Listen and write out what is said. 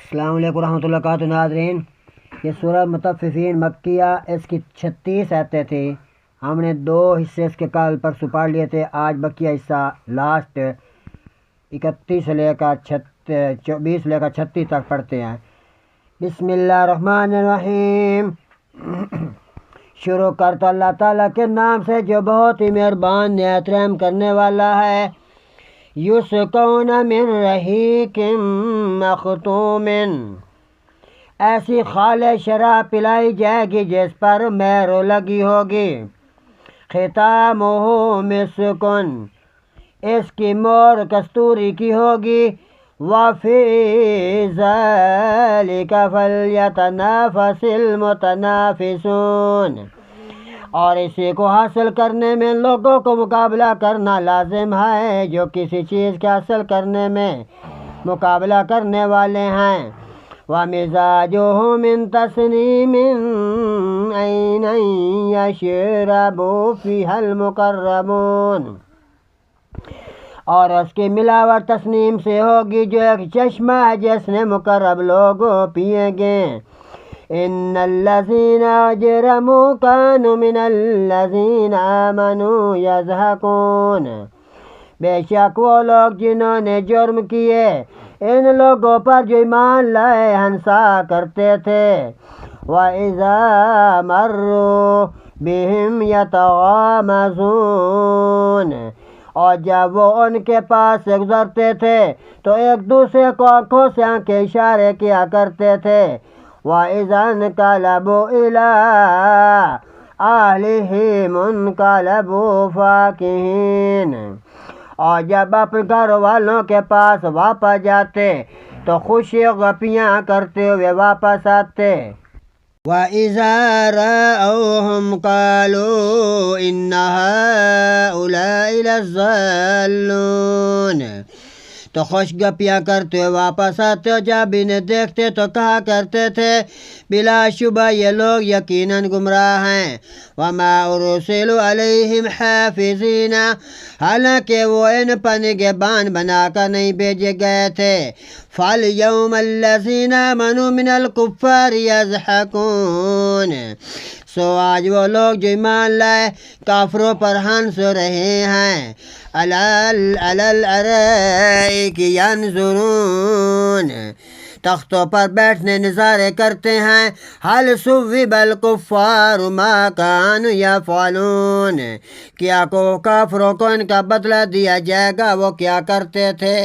السلام علیکم ورحمۃ اللہ وبرکاتہ ناظرین، یہ سورہ مطففین مکیہ، اس کی 36 آیتیں تھیں۔ ہم نے 2 حصے اس کے کل پرسوں پڑھ لیے تھے۔ آج بقیہ حصہ لاسٹ 31 سے لے کر 20 سے لے کر 36 تک پڑھتے ہیں۔ بسم اللہ الرحمن الرحیم۔ شروع کرتا اللہ تعالیٰ کے نام سے جو بہت ہی مہربان نہایت رحم کرنے والا ہے۔ یسقون من رحیق مختوم، ایسی خالص شراب پلائی جائے گی جس پر مہر لگی ہوگی۔ ختامہ مسک، اس کی مور کستوری کی ہوگی۔ وفی ذلک فلیتنافس المتنافسون، اور اسی کو حاصل کرنے میں لوگوں کو مقابلہ کرنا لازم ہے جو کسی چیز کے حاصل کرنے میں مقابلہ کرنے والے ہیں۔ وَمِزَاجُهُ مِن تَسْنِيمٍ عَيْنًا يَشْرَبُ فِيهَا الْمُقَرَّبُونَ، اور اس کی ملاوٹ تسنیم سے ہوگی جو ایک چشمہ ہے جس نے مقرب لوگ پیئیں گے۔ ان الذین اجرموا كانوا من الذین آمنوا یضحکون، بے شک وہ لوگ جنہوں نے جرم کیے ان لوگوں پر جو ایمان لائے ہنسا کرتے تھے۔ وَإِذَا مَرُّوا بِهِمْ يَتَغَامَزُونَ، اور جب وہ ان کے پاس سے گزرتے تھے تو ایک دوسرے کو آنکھوں سے آنکھیں اشارے کیا کرتے تھے۔ وَإِذَا انقلبوا إِلَىٰ أَهْلِهِمُ انقلبوا فَكِهِينَ، اور جب اپنے گھر والوں کے پاس واپس جاتے تو خوشی غپیاں کرتے ہوئے واپس آتے۔ وَإِذَا رَأَوْهُمْ قَالُوا إِنَّ هَٰؤُلَاءِ لَضَالُّونَ، تو خوش گپیاں کرتے ہوئے واپس آتے، اور جب انہیں دیکھتے تو کہا کرتے تھے بلا شبہ یہ لوگ یقیناً گمراہ ہیں۔ وَمَا أُرْسِلُوا عَلَيْهِمْ حَافِظِينَ، حالانکہ وہ ان پر نگہبان بنا کر نہیں بھیجے گئے تھے۔ فَالْيَوْمَ الَّذِينَ آمَنُوا مِنَ الْكُفَّارِ يَضْحَكُونَ، سو آج وہ لوگ جو ایمان لائے کافروں پر ہنس رہے ہیں۔ عَلَى الْأَرَائِكِ يَنظُرُونَ، تختوں پر بیٹھنے نظارے کرتے ہیں۔ هَلْ ثُوِّبَ الْكُفَّارُ مَا كَانُوا يَفْعَلُونَ، کیا کو کافروں کو ان کا بدلہ دیا جائے گا وہ کیا کرتے تھے۔